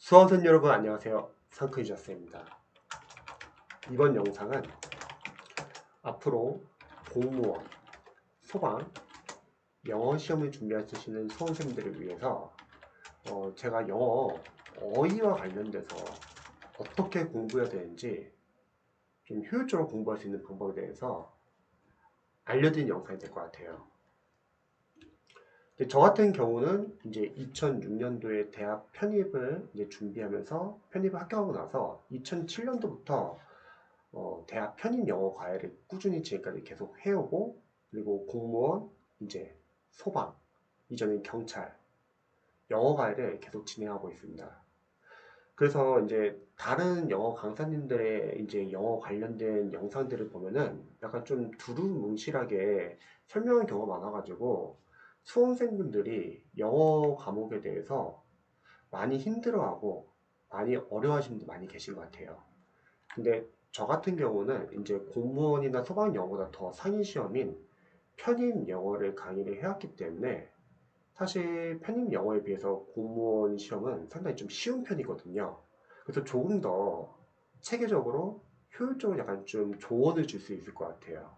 수험생 여러분 안녕하세요. 상크이저스입니다. 이번 영상은 앞으로 공무원, 소방, 영어 시험을 준비하시는 수험생들을 위해서 제가 영어 어휘와 관련돼서 어떻게 공부해야 되는지 좀 효율적으로 공부할 수 있는 방법에 대해서 알려드린 영상이 될 것 같아요. 저 같은 경우는 이제 2006년도에 대학 편입을 이제 준비하면서 편입을 합격하고 나서 2007년도부터 대학 편입 영어 과외를 꾸준히 지금까지 계속 해오고, 그리고 공무원, 이제 소방, 이전엔 경찰, 영어 과외를 계속 진행하고 있습니다. 그래서 이제 다른 영어 강사님들의 이제 영어 관련된 영상들을 보면은 약간 좀 두루뭉실하게 설명한 경우가 많아가지고 수험생분들이 영어 과목에 대해서 많이 힘들어하고 많이 어려워하시는 분들 많이 계신 것 같아요. 근데 저 같은 경우는 이제 공무원이나 소방 영어보다 더 상위 시험인 편입 영어를 강의를 해왔기 때문에 사실 편입 영어에 비해서 공무원 시험은 상당히 좀 쉬운 편이거든요. 그래서 조금 더 체계적으로 효율적으로 약간 좀 조언을 줄 수 있을 것 같아요.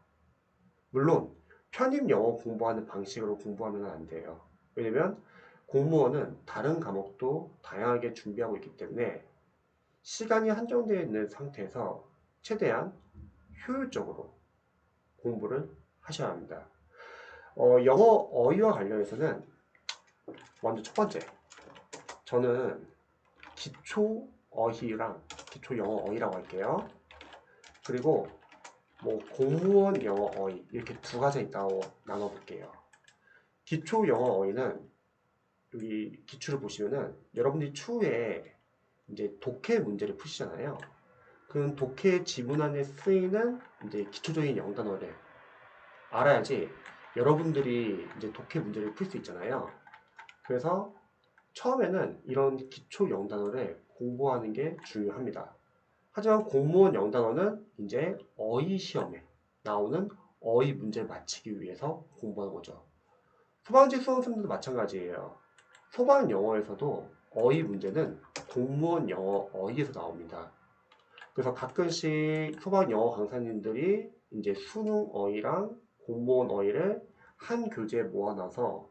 물론 편입 영어 공부하는 방식으로 공부하면 안 돼요. 왜냐면 공무원은 다른 과목도 다양하게 준비하고 있기 때문에 시간이 한정되어 있는 상태에서 최대한 효율적으로 공부를 하셔야 합니다. 영어 어휘와 관련해서는 먼저 첫 번째, 저는 기초 어휘랑 기초 영어 어휘라고 할게요. 그리고 뭐 공무원 영어 어휘 이렇게 두 가지 있다고 나눠볼게요. 기초 영어 어휘는 여기 기출을 보시면은 여러분들이 추후에 이제 독해 문제를 푸시잖아요. 그 독해 지문 안에 쓰이는 이제 기초적인 영단어를 알아야지 여러분들이 이제 독해 문제를 풀 수 있잖아요. 그래서 처음에는 이런 기초 영단어를 공부하는 게 중요합니다. 하지만 공무원 영단어는 이제 어휘 시험에 나오는 어휘 문제를 맞히기 위해서 공부하는 거죠. 소방직 수험생들도 마찬가지예요. 소방 영어에서도 어휘 문제는 공무원 영어 어휘에서 나옵니다. 그래서 가끔씩 소방 영어 강사님들이 이제 수능 어휘랑 공무원 어휘를 한 교재에 모아놔서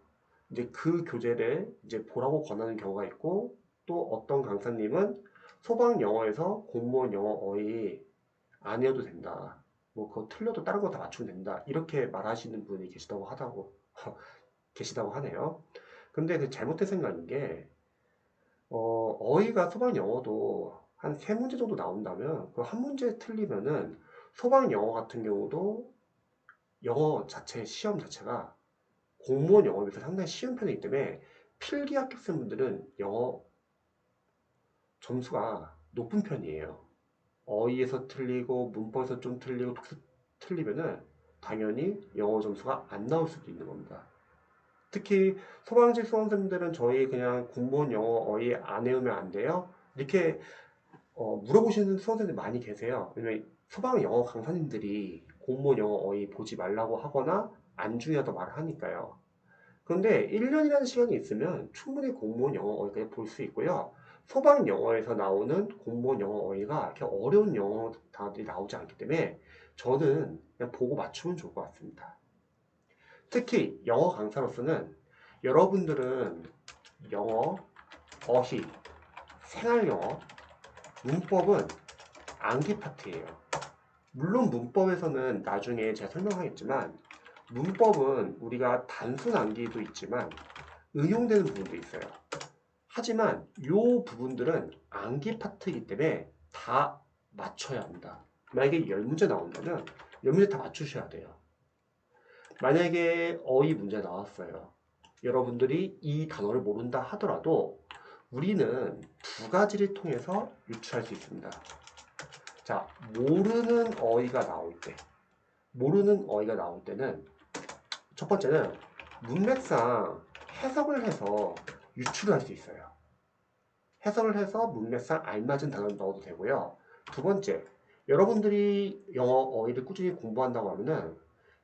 이제 그 교재를 이제 보라고 권하는 경우가 있고, 또 어떤 강사님은 소방 영어에서 공무원 영어 어휘 안 해도 된다. 뭐 그거 틀려도 다른 거 다 맞추면 된다. 이렇게 말하시는 분이 계시다고 하네요. 근데 그 잘못된 생각인 게 어휘가 소방 영어도 한 세 문제 정도 나온다면 그 한 문제 틀리면은 소방 영어 같은 경우도 영어 자체 시험 자체가 공무원 영어에 비해서 상당히 쉬운 편이기 때문에 필기 합격생분들은 영어 점수가 높은 편이에요. 어휘에서 틀리고 문법에서 좀 틀리고 독서 틀리면은 당연히 영어 점수가 안 나올 수도 있는 겁니다. 특히 소방직 수험생들은 저희 그냥 공무원 영어 어휘 안 외우면 안 돼요? 이렇게 물어보시는 수험생들 많이 계세요. 왜냐면 소방 영어 강사님들이 공무원 영어 어휘 보지 말라고 하거나 안 중요하다고 말을 하니까요. 그런데 1년이라는 시간이 있으면 충분히 공무원 영어 어휘까지 볼 수 있고요. 소방 영어에서 나오는 공무원 영어 어휘가 이렇게 어려운 영어 단어들이 나오지 않기 때문에 저는 그냥 보고 맞추면 좋을 것 같습니다. 특히 영어 강사로서는 여러분들은 영어, 어휘, 생활 영어, 문법은 암기 파트예요. 물론 문법에서는 나중에 제가 설명하겠지만 문법은 우리가 단순 암기도 있지만 응용되는 부분도 있어요. 하지만 이 부분들은 암기 파트이기 때문에 다 맞춰야 합니다. 만약에 10문제 나온다면 10문제 다 맞추셔야 돼요. 만약에 어휘 문제 나왔어요. 여러분들이 이 단어를 모른다 하더라도 우리는 두 가지를 통해서 유추할 수 있습니다. 자, 모르는 어휘가 나올 때는 첫 번째는 문맥상 해석을 해서 유추를 할 수 있어요. 해석을 해서 문맥상 알맞은 단어를 넣어도 되고요. 두 번째, 여러분들이 영어 어휘를 꾸준히 공부한다고 하면은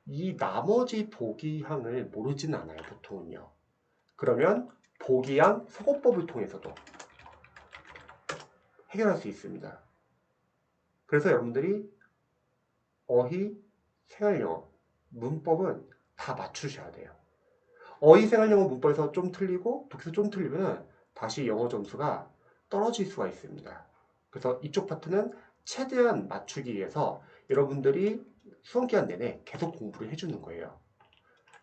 이 나머지 보기항을 모르지는 않아요, 보통은요. 그러면 보기항 소거법을 통해서도 해결할 수 있습니다. 그래서 여러분들이 어휘, 생활영어, 문법은 다 맞추셔야 돼요. 어휘, 생활영어, 문법에서 좀 틀리고 독해에서 좀 틀리면 다시 영어 점수가 떨어질 수가 있습니다. 그래서 이쪽 파트는 최대한 맞추기 위해서 여러분들이 수험 기간 내내 계속 공부를 해주는 거예요.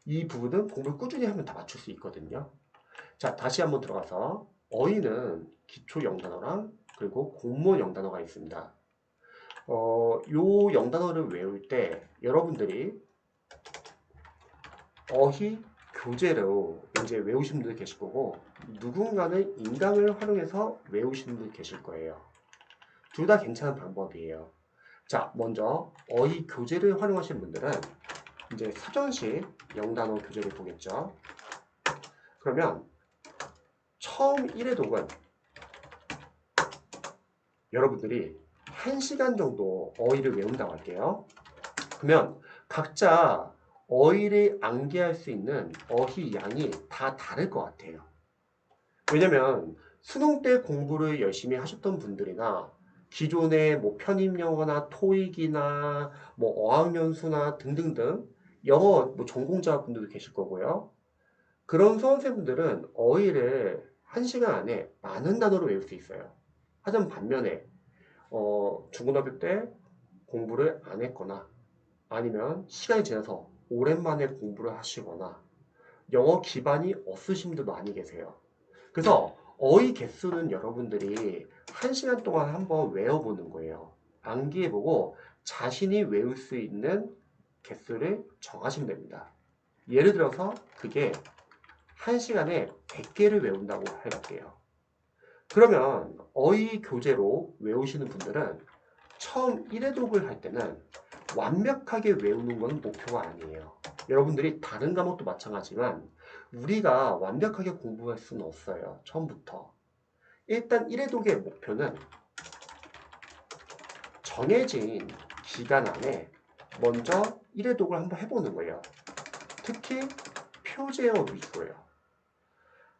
이 부분은 공부를 꾸준히 하면 다 맞출 수 있거든요. 자, 다시 한번 들어가서 어휘는 기초 영단어랑 그리고 공무원 영단어가 있습니다. 요 영단어를 외울 때 여러분들이 어휘 교재로 이제 외우신 분들 계실 거고 누군가는 인강을 활용해서 외우시는 분들 계실 거예요. 둘 다 괜찮은 방법이에요. 자, 먼저 어휘 교재를 활용하시는 분들은 이제 사전식 영단어 교재를 보겠죠. 그러면 처음 1회독은 여러분들이 1시간 정도 어휘를 외운다고 할게요. 그러면 각자 어휘를 암기할 수 있는 어휘 양이 다 다를 것 같아요. 왜냐면 수능 때 공부를 열심히 하셨던 분들이나 기존의 뭐 편입영어나 토익이나 뭐 어학연수나 등등등 영어 뭐 전공자 분들도 계실 거고요. 그런 수험생분들은 어휘를 1시간 안에 많은 단어를 외울 수 있어요. 하지만 반면에 중고등학교 때 공부를 안 했거나 아니면 시간이 지나서 오랜만에 공부를 하시거나 영어 기반이 없으신 분도 많이 계세요. 그래서 어휘 개수는 여러분들이 1시간 동안 한번 외워보는 거예요. 암기해보고 자신이 외울 수 있는 개수를 정하시면 됩니다. 예를 들어서 그게 1시간에 100개를 외운다고 해볼게요. 그러면 어휘 교재로 외우시는 분들은 처음 1회독을 할 때는 완벽하게 외우는 건 목표가 아니에요. 여러분들이 다른 과목도 마찬가지지만 우리가 완벽하게 공부할 수는 없어요. 처음부터. 일단 1회독의 목표는 정해진 기간 안에 먼저 1회독을 한번 해보는 거예요. 특히 표제어 위주로요.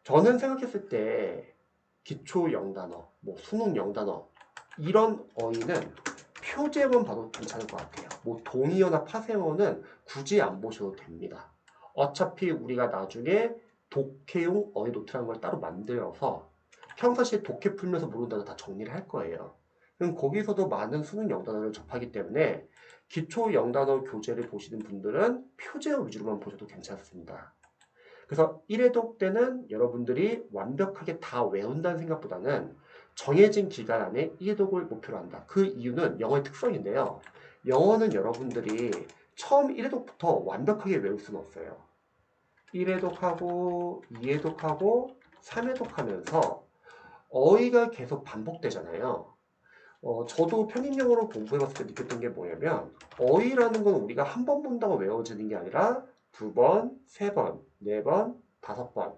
저는 생각했을 때 기초 영단어, 뭐 수능 영단어 이런 어휘는 표제만 봐도 괜찮을 것 같아요. 뭐 동의어나 파생어는 굳이 안 보셔도 됩니다. 어차피 우리가 나중에 독해용 어휘 노트라는 걸 따로 만들어서 평상시에 독해 풀면서 모르는 단어 다 정리를 할 거예요. 그럼 거기서도 많은 수능 영단어를 접하기 때문에 기초 영단어 교재를 보시는 분들은 표제어 위주로만 보셔도 괜찮습니다. 그래서 1회독 때는 여러분들이 완벽하게 다 외운다는 생각보다는 정해진 기간 안에 1회독을 목표로 한다. 그 이유는 영어의 특성인데요. 영어는 여러분들이 처음 1회독부터 완벽하게 외울 수는 없어요. 1회독하고 2회독하고 3회독 하면서 어휘가 계속 반복되잖아요. 저도 편입영어로 공부해봤을 때 느꼈던 게 뭐냐면 어휘라는 건 우리가 한 번 본다고 외워지는 게 아니라 2번, 3번, 4번, 5번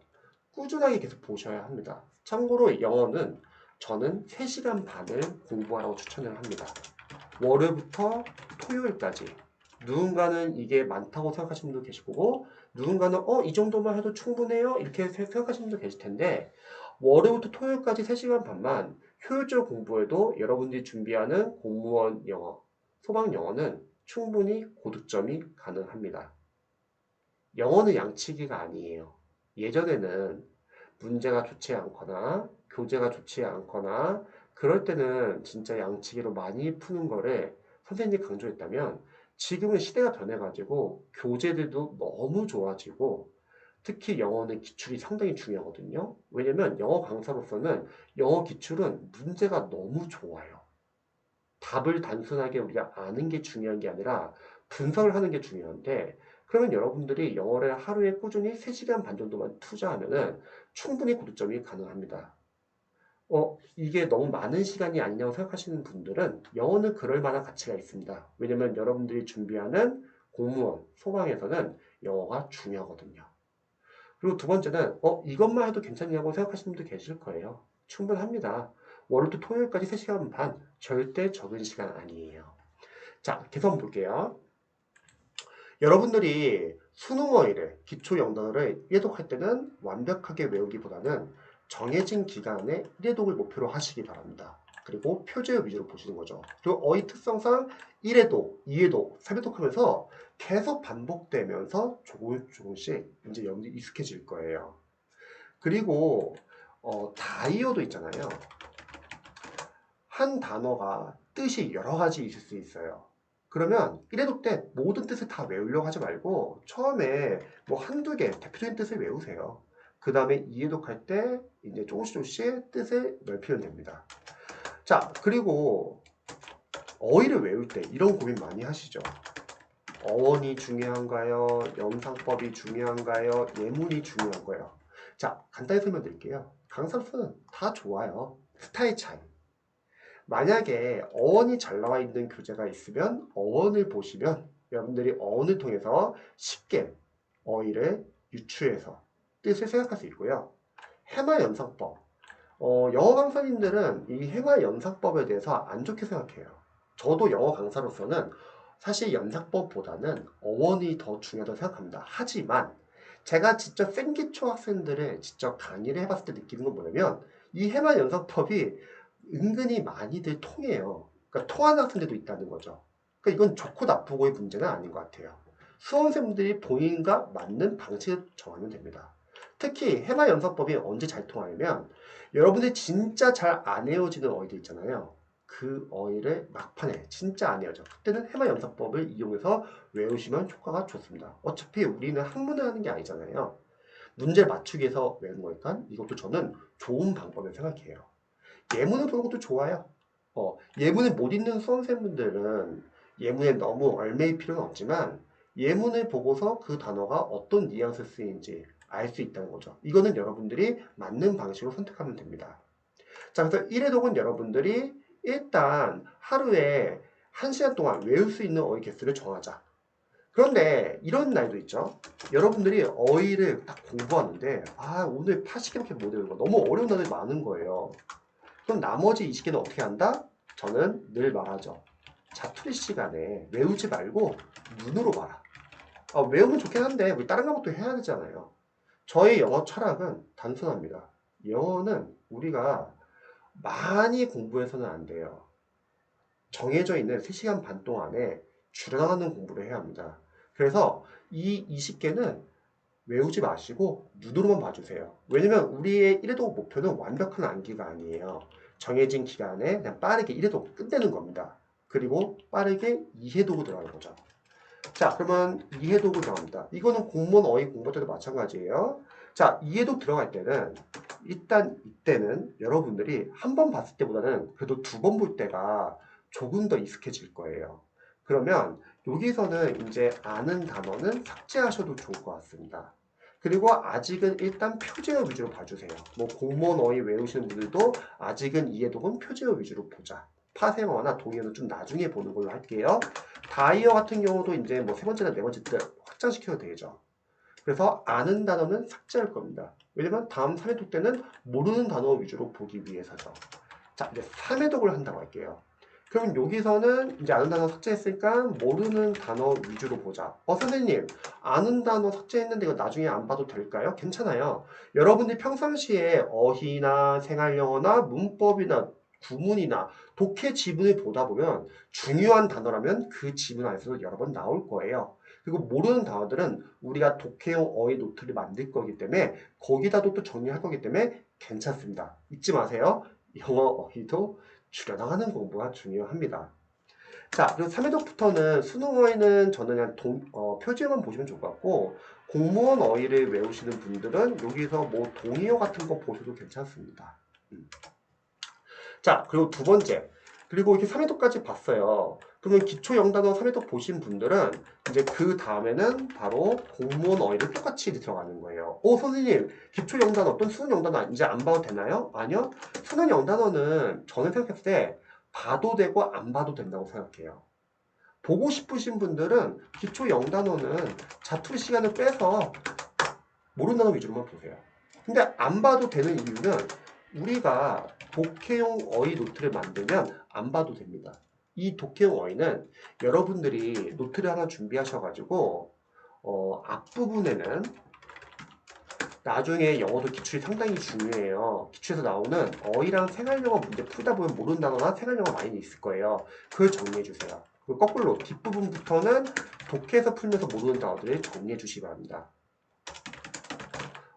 꾸준하게 계속 보셔야 합니다. 참고로 영어는 저는 3시간 반을 공부하라고 추천을 합니다. 월요일부터 토요일까지. 누군가는 이게 많다고 생각하시는 분도 계실 거고 누군가는 이 정도만 해도 충분해요? 이렇게 생각하시는 분도 계실 텐데 월요일부터 토요일까지 3시간 반만 효율적으로 공부해도 여러분들이 준비하는 공무원 영어, 소방 영어는 충분히 고득점이 가능합니다. 영어는 양치기가 아니에요. 예전에는 문제가 좋지 않거나 교재가 좋지 않거나 그럴 때는 진짜 양치기로 많이 푸는 거를 선생님이 강조했다면 지금은 시대가 변해가지고 교재들도 너무 좋아지고 특히 영어는 기출이 상당히 중요하거든요. 왜냐면 영어 강사로서는 영어 기출은 문제가 너무 좋아요. 답을 단순하게 우리가 아는 게 중요한 게 아니라 분석을 하는 게 중요한데 그러면 여러분들이 영어를 하루에 꾸준히 3시간 반 정도만 투자하면은 충분히 고득점이 가능합니다. 이게 너무 많은 시간이 아니냐고 생각하시는 분들은 영어는 그럴 만한 가치가 있습니다. 왜냐면 여러분들이 준비하는 공무원, 소방에서는 영어가 중요하거든요. 그리고 두 번째는 이것만 해도 괜찮냐고 생각하시는 분도 계실 거예요. 충분합니다. 월요일부터 토요일까지 3시간 반 절대 적은 시간 아니에요. 자, 계속 볼게요. 여러분들이 수능어휘를 기초 영단어를 1회독할 때는 완벽하게 외우기보다는 정해진 기간에 1회독을 목표로 하시기 바랍니다. 그리고 표제어 위주로 보시는 거죠. 그리고 어휘 특성상 1회독, 2회독, 3회독 하면서 계속 반복되면서 조금씩 이제 여러분들이 익숙해질 거예요. 그리고 다이어도 있잖아요. 한 단어가 뜻이 여러 가지 있을 수 있어요. 그러면 1회독 때 모든 뜻을 다 외우려고 하지 말고 처음에 뭐 한두 개 대표적인 뜻을 외우세요. 그 다음에 2회독 할 때 이제 조금씩 뜻을 넓히면 됩니다. 자, 그리고 어휘를 외울 때 이런 고민 많이 하시죠. 어원이 중요한가요? 영상법이 중요한가요? 예문이 중요한가요? 자, 간단히 설명드릴게요. 강사로서는 다 좋아요. 스타일 차이. 만약에 어원이 잘 나와 있는 교재가 있으면 어원을 보시면 여러분들이 어원을 통해서 쉽게 어휘를 유추해서 뜻을 생각할 수 있고요. 해마 연상법. 영어 강사님들은 이 해마 연상법에 대해서 안 좋게 생각해요. 저도 영어 강사로서는 사실 연상법보다는 어원이 더 중요하다고 생각합니다. 하지만 제가 직접 생기초 학생들을 직접 강의를 해봤을 때 느끼는 건 뭐냐면 이 해마 연상법이 은근히 많이들 통해요. 그러니까 통하는 학생들도 있다는 거죠. 그러니까 이건 좋고 나쁘고의 문제는 아닌 것 같아요. 수험생분들이 본인과 맞는 방식을 정하면 됩니다. 특히 해마 연상법이 언제 잘 통하냐면 여러분들이 진짜 잘 안 외워지는 어휘들 있잖아요. 그 어휘를 막판에 진짜 안 외워져. 그때는 해마 연상법을 이용해서 외우시면 효과가 좋습니다. 어차피 우리는 학문을 하는 게 아니잖아요. 문제를 맞추기 위해서 외우는 거니까 이것도 저는 좋은 방법을 생각해요. 예문을 보는 것도 좋아요. 예문을 못 읽는 수험생분들은 예문에 너무 얽매일 필요는 없지만 예문을 보고서 그 단어가 어떤 뉘앙스 쓰이는지 알 수 있다는 거죠. 이거는 여러분들이 맞는 방식으로 선택하면 됩니다. 자, 그래서 1회독은 여러분들이 일단 하루에 1시간 동안 외울 수 있는 어휘 개수를 정하자. 그런데 이런 날도 있죠. 여러분들이 어휘를 딱 공부하는데 오늘 80개밖에 못 외우는 거 너무 어려운 날이 많은 거예요. 그럼 나머지 20개는 어떻게 한다? 저는 늘 말하죠. 자투리 시간에 외우지 말고 눈으로 봐라. 외우면 좋긴 한데 우리 다른 것도 해야 되잖아요. 저의 영어 철학은 단순합니다. 영어는 우리가 많이 공부해서는 안 돼요. 정해져 있는 3시간 반 동안에 줄여나가는 공부를 해야 합니다. 그래서 이 20개는 외우지 마시고 눈으로만 봐주세요. 왜냐면 우리의 1회독 목표는 완벽한 암기가 아니에요. 정해진 기간에 그냥 빠르게 1회독 끝내는 겁니다. 그리고 빠르게 2회독으로 들어가는 거죠. 자, 그러면 2회독을 들어갑니다. 이거는 공무원 어휘 공부할 때도 마찬가지예요. 자, 2회독 들어갈 때는 일단 이때는 여러분들이 한 번 봤을 때보다는 그래도 2번 볼 때가 조금 더 익숙해질 거예요. 그러면 여기서는 이제 아는 단어는 삭제하셔도 좋을 것 같습니다. 그리고 아직은 일단 표제어 위주로 봐주세요. 뭐 공무원 어휘 외우시는 분들도 아직은 2회독은 표제어 위주로 보자. 파생어나 동의어는 좀 나중에 보는 걸로 할게요. 다이어 같은 경우도 이제 뭐 세 번째나 네 번째 때 확장시켜도 되죠. 그래서 아는 단어는 삭제할 겁니다. 왜냐면 다음 3회독 때는 모르는 단어 위주로 보기 위해서죠. 자, 이제 3회독을 한다고 할게요. 그럼 여기서는 이제 아는 단어 삭제했으니까 모르는 단어 위주로 보자. 선생님, 아는 단어 삭제했는데 이거 나중에 안 봐도 될까요? 괜찮아요. 여러분들이 평상시에 어휘나 생활영어나 문법이나 구문이나 독해 지문을 보다 보면 중요한 단어라면 그 지문 안에서도 여러 번 나올 거예요. 그리고 모르는 단어들은 우리가 독해용 어휘 노트를 만들 거기 때문에 거기다도 또 정리할 거기 때문에 괜찮습니다. 잊지 마세요. 영어 어휘도 줄여나가는 공부가 중요합니다. 자, 그리고 3회독부터는 수능 어휘는 저는 그냥 표지만 보시면 좋을 것 같고 공무원 어휘를 외우시는 분들은 여기서 뭐 동의어 같은 거 보셔도 괜찮습니다. 자, 그리고 두 번째. 그리고 이렇게 3회독까지 봤어요. 그러면 기초 영단어 3회독 보신 분들은 이제 그 다음에는 바로 공무원 어휘를 똑같이 들어가는 거예요. 선생님, 기초 영단어 어떤 수능 영단어 이제 안 봐도 되나요? 아니요. 수능 영단어는 저는 생각했을 때 봐도 되고 안 봐도 된다고 생각해요. 보고 싶으신 분들은 기초 영단어는 자투리 시간을 빼서 모르는 단어 위주로만 보세요. 근데 안 봐도 되는 이유는 우리가 독해용 어휘 노트를 만들면 안 봐도 됩니다. 이 독해용 어휘는 여러분들이 노트를 하나 준비하셔가지고 앞부분에는 나중에 영어도 기출이 상당히 중요해요. 기출에서 나오는 어휘랑 생활영어 문제 풀다 보면 모르는 단어나 생활영어 많이 있을 거예요. 그걸 정리해 주세요. 그리고 거꾸로 뒷부분부터는 독해에서 풀면서 모르는 단어들을 정리해 주시기 바랍니다.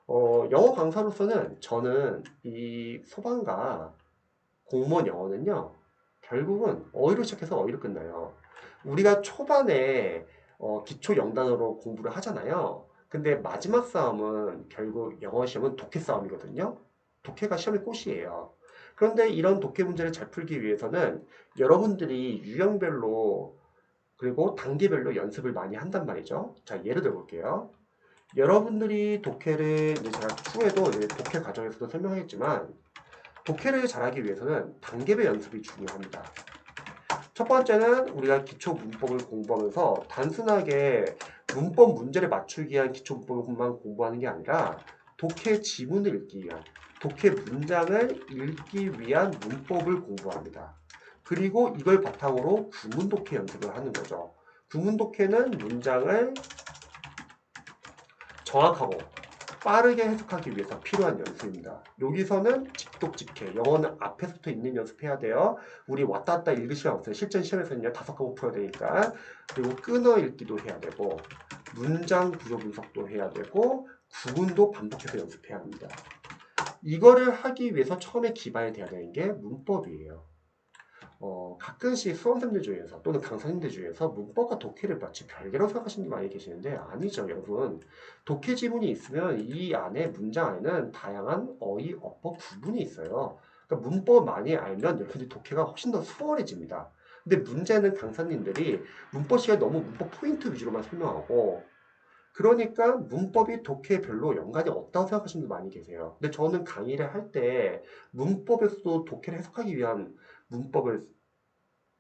영어 강사로서는 저는 이 소방과 공무원 영어는요, 결국은 어휘로 시작해서 어휘로 끝나요. 우리가 초반에 기초 영단어로 공부를 하잖아요. 근데 마지막 싸움은 결국 영어 시험은 독해 싸움이거든요. 독해가 시험의 꽃이에요. 그런데 이런 독해 문제를 잘 풀기 위해서는 여러분들이 유형별로 그리고 단계별로 연습을 많이 한단 말이죠. 자, 예를 들어 볼게요. 여러분들이 독해를 이제 제가 추후에도 이제 독해 과정에서도 설명하겠지만 독해를 잘하기 위해서는 단계별 연습이 중요합니다. 첫 번째는 우리가 기초 문법을 공부하면서 단순하게 문법 문제를 맞추기 위한 기초 문법만 공부하는 게 아니라 독해 지문을 읽기 위한, 독해 문장을 읽기 위한 문법을 공부합니다. 그리고 이걸 바탕으로 구문 독해 연습을 하는 거죠. 구문 독해는 문장을 정확하고 빠르게 해석하기 위해서 필요한 연습입니다. 여기서는 직독직해, 영어는 앞에서부터 읽는 연습해야 돼요. 우리 왔다 갔다 읽을 시간 없어요. 실전 시험에서는요, 5과목 풀어야 되니까. 그리고 끊어 읽기도 해야 되고, 문장 구조 분석도 해야 되고, 구문도 반복해서 연습해야 합니다. 이거를 하기 위해서 처음에 기반이 돼야 되는 게 문법이에요. 가끔씩 수험생들 중에서 또는 강사님들 중에서 문법과 독해를 마치 별개로 생각하시는 분이 많이 계시는데 아니죠, 여러분. 독해 지문이 있으면 이 안에 문장 안에는 다양한 어휘, 어법 구분이 있어요. 그러니까 문법 많이 알면 여러분들 독해가 훨씬 더 수월해집니다. 근데 문제는 강사님들이 문법 시간에 너무 문법 포인트 위주로만 설명하고 그러니까 문법이 독해에 별로 연관이 없다고 생각하시는 분들 많이 계세요. 근데 저는 강의를 할 때 문법에서도 독해를 해석하기 위한 문법을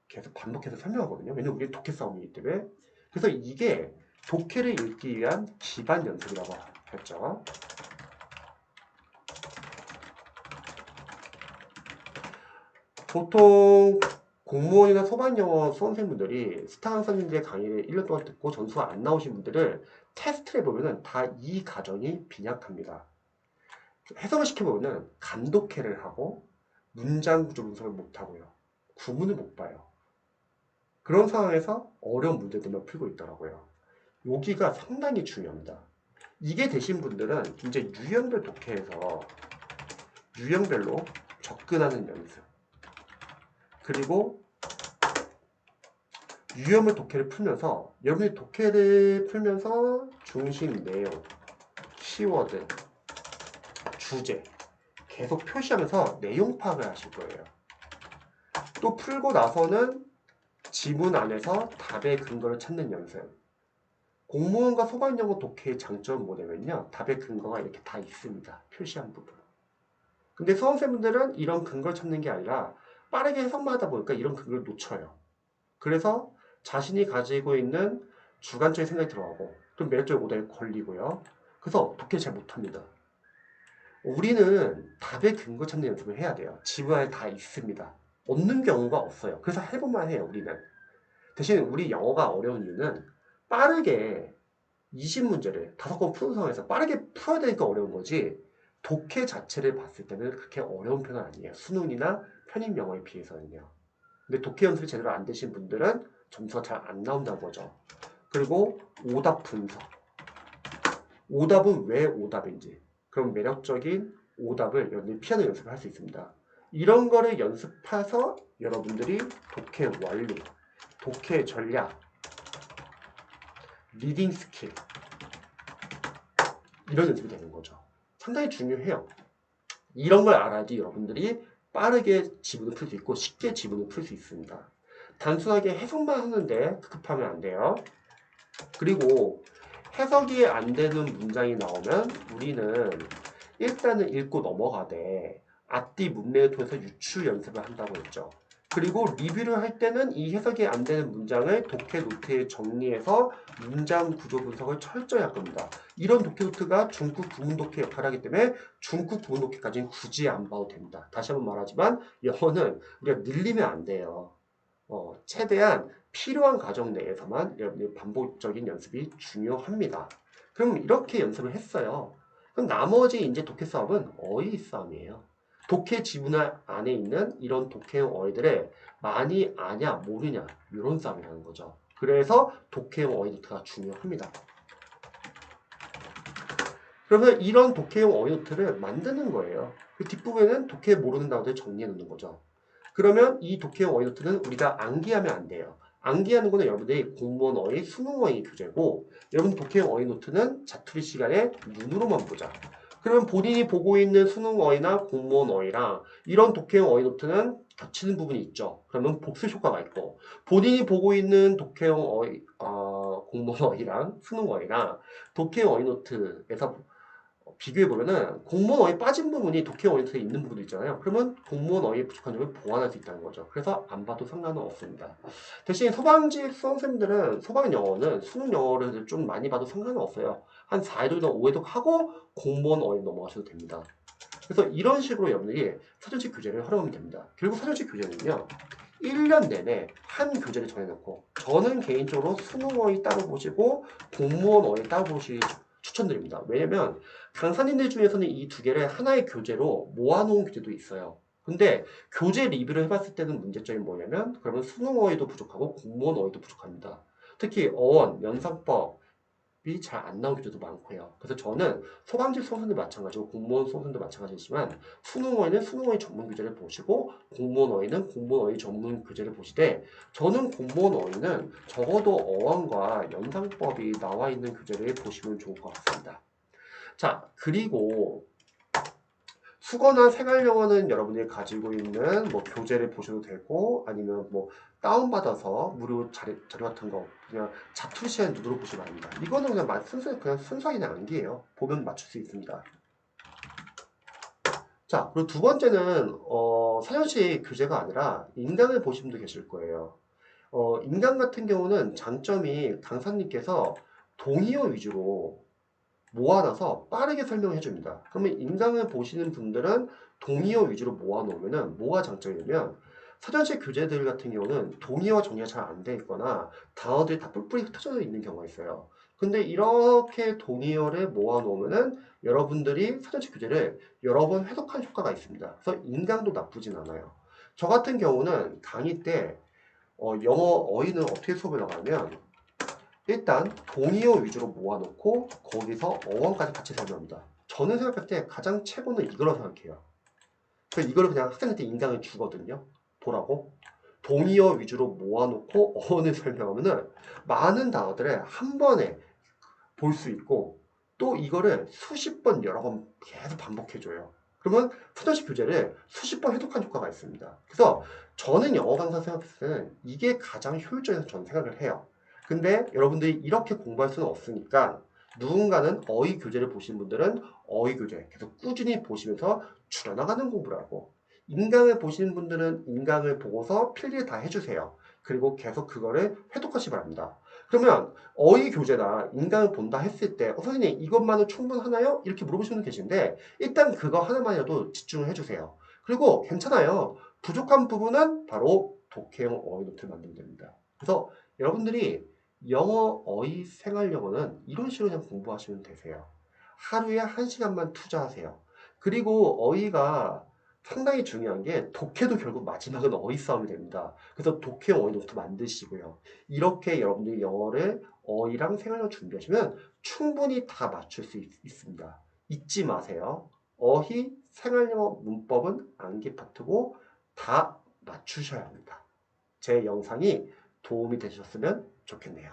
계속 반복해서 설명하거든요. 왜냐면 우리 독해 싸움이기 때문에. 그래서 이게 독해를 읽기 위한 기반 연습이라고 했죠. 보통 공무원이나 소방영어 수험생분들이 스타 강사님들의 강의를 1년 동안 듣고 점수가 안 나오신 분들을 테스트를 해보면 다 이 과정이 빈약합니다. 해석을 시켜보면 감독해를 하고 문장 구조 분석을 못하고요. 구문을 못 봐요. 그런 상황에서 어려운 문제들만 풀고 있더라고요. 여기가 상당히 중요합니다. 이게 되신 분들은 이제 유형별 독해에서 유형별로 접근하는 연습 그리고 유형별 독해를 풀면서 여러분이 독해를 풀면서 중심 내용, 키워드, 주제 계속 표시하면서 내용 파악을 하실 거예요. 또 풀고 나서는 지문 안에서 답의 근거를 찾는 연습. 공무원과 소방영어 독해의 장점은 뭐냐면요. 답의 근거가 이렇게 다 있습니다. 표시한 부분. 근데 수험생분들은 이런 근거를 찾는 게 아니라 빠르게 해석만 하다 보니까 이런 근거를 놓쳐요. 그래서 자신이 가지고 있는 주관적인 생각이 들어가고 좀 매력적인 오답에 걸리고요. 그래서 독해를 잘 못합니다. 우리는 답의 근거 찾는 연습을 해야 돼요. 지문 안에 다 있습니다. 없는 경우가 없어요. 그래서 해볼만 해요, 우리는. 대신 우리 영어가 어려운 이유는 빠르게 20문제를 5번 푸는 상황에서 빠르게 풀어야 되니까 어려운 거지 독해 자체를 봤을 때는 그렇게 어려운 편은 아니에요. 수능이나 편입 영어에 비해서는요. 근데 독해 연습이 제대로 안 되신 분들은 점수가 잘 안 나온다는 거죠. 그리고 오답 분석. 오답은 왜 오답인지. 그럼 매력적인 오답을 여러분들이 피하는 연습을 할 수 있습니다. 이런 거를 연습해서 여러분들이 독해 원리, 독해 전략, 리딩 스킬 이런 연습이 되는 거죠. 상당히 중요해요. 이런 걸 알아야지 여러분들이 빠르게 지문을 풀 수 있고 쉽게 지문을 풀 수 있습니다. 단순하게 해석만 하는데 급급하면 안 돼요. 그리고 해석이 안 되는 문장이 나오면 우리는 일단은 읽고 넘어가되 앞뒤 문맥을 통해서 유추 연습을 한다고 했죠. 그리고 리뷰를 할 때는 이 해석이 안 되는 문장을 독해 노트에 정리해서 문장 구조 분석을 철저히 할 겁니다. 이런 독해 노트가 중급 구문 독해 역할을 하기 때문에 중급 구문 독해까지는 굳이 안 봐도 됩니다. 다시 한번 말하지만 영어는 우리가 늘리면 안 돼요. 최대한 필요한 과정 내에서만 여러분의 반복적인 연습이 중요합니다. 그럼 이렇게 연습을 했어요. 그럼 나머지 이제 독해 싸움은 어휘 싸움이에요. 독해 지문 안에 있는 이런 독해형 어휘들을 많이 아냐 모르냐 이런 싸움이라는 거죠. 그래서 독해형 어휘 노트가 중요합니다. 그러면 이런 독해형 어휘 노트를 만드는 거예요. 그 뒷부분에는 독해 모르는 단어들 정리해 놓는 거죠. 그러면 이 독해형 어휘 노트는 우리가 암기하면 안 돼요. 암기하는 거는 여러분들이 공무원 어휘, 수능 어휘 교재고, 여러분 독해형 어휘 노트는 자투리 시간에 눈으로만 보자. 그러면 본인이 보고 있는 수능 어휘나 공무원 어휘랑 이런 독해형 어휘 노트는 겹치는 부분이 있죠. 그러면 복습 효과가 있고, 본인이 보고 있는 독해형 어휘, 공무원 어휘랑 수능 어휘랑 독해형 어휘 노트에서 비교해보면은 공무원 어휘 빠진 부분이 독해형 어휘 노트에 있는 부분도 있잖아요. 그러면 공무원 어휘에 부족한 점을 보완할 수 있다는 거죠. 그래서 안 봐도 상관은 없습니다. 대신 소방직 수험생들은 소방 영어는 수능 영어를 좀 많이 봐도 상관은 없어요. 한 4회독이나 5회독 하고 공무원 어휘 넘어가셔도 됩니다. 그래서 이런 식으로 여러분들이 사전식 교재를 활용하면 됩니다. 결국 사전식 교재는요. 1년 내내 한 교재를 정해놓고 저는 개인적으로 수능 어휘 따로 보시고 공무원 어휘 따로 보시기 추천드립니다. 왜냐면 강사님들 중에서는 이 두 개를 하나의 교재로 모아놓은 교재도 있어요. 근데 교재 리뷰를 해봤을 때는 문제점이 뭐냐면 그러면 수능 어휘도 부족하고 공무원 어휘도 부족합니다. 특히 어원, 연상법 잘 안 나온 교재도 많고요. 그래서 저는 소방직 수험생도 마찬가지고 공무원 수험생도 마찬가지지만 수능 어휘는 수능 어휘 전문 교재를 보시고 공무원 어휘는 공무원 어휘 전문 교재를 보시되 저는 공무원 어휘는 적어도 어원과 연상법이 나와 있는 교재를 보시면 좋을 것 같습니다. 자, 그리고 수거나 생활영어는 여러분이 가지고 있는 뭐 교재를 보셔도 되고 아니면 뭐 다운받아서 무료 자료 같은 거 그냥 자투리 시간 눈으로 보시면 됩니다. 이거는 그냥 순수하게 그냥 암기예요. 보면 맞출 수 있습니다. 자, 그리고 두 번째는 사전식 교재가 아니라 인강을 보신 분도 계실 거예요. 인강 같은 경우는 장점이 강사님께서 동의어 위주로 모아놔서 빠르게 설명해 줍니다. 그러면 인강을 보시는 분들은 동의어 위주로 모아놓으면 뭐가 장점이냐면 사전식 교재들 같은 경우는 동의어 정리가 잘 안 돼 있거나 단어들이 다 뿔뿔이 흩어져 있는 경우가 있어요. 근데 이렇게 동의어를 모아놓으면 여러분들이 사전식 교재를 여러 번 해석한 효과가 있습니다. 그래서 인강도 나쁘진 않아요. 저 같은 경우는 강의 때 영어 어휘는 어떻게 수업을 나가냐면 일단 동의어 위주로 모아놓고 거기서 어원까지 같이 설명합니다. 저는 생각할 때 가장 최고는 이거라고 생각해요. 그래서 이거를 그냥 학생한테 인강을 주거든요. 보라고. 동의어 위주로 모아놓고 어원을 설명하면은 많은 단어들을 한 번에 볼 수 있고 또 이거를 수십 번 여러 번 계속 반복해줘요. 그러면 사전식 교재를 수십 번 해독한 효과가 있습니다. 그래서 저는 영어 강사 생각했을 때는 이게 가장 효율적이라고 저는 생각을 해요. 근데 여러분들이 이렇게 공부할 수는 없으니까 누군가는 어휘 교재를 보시는 분들은 어휘 교재 계속 꾸준히 보시면서 줄여나가는 공부를 하고 인강을 보시는 분들은 인강을 보고서 필기를 다 해주세요. 그리고 계속 그거를 회독하시 바랍니다. 그러면 어휘 교재나 인강을 본다 했을 때 선생님 이것만은 충분하나요? 이렇게 물어보시는 분 계신데 일단 그거 하나만이라도 집중을 해주세요. 그리고 괜찮아요. 부족한 부분은 바로 독해형 어휘 노트를 만들면 됩니다. 그래서 여러분들이 영어 어휘 생활 영어는 이런 식으로 그냥 공부하시면 되세요. 하루에 1시간만 투자하세요. 그리고 어휘가 상당히 중요한 게 독해도 결국 마지막은 어휘 싸움이 됩니다. 그래서 독해형 어휘 노트 만드시고요. 이렇게 여러분들이 영어를 어휘랑 생활을 준비하시면 충분히 다 맞출 수 있습니다. 잊지 마세요. 어휘, 생활영어, 문법은 암기 파트고 다 맞추셔야 합니다. 제 영상이 도움이 되셨으면 좋겠네요.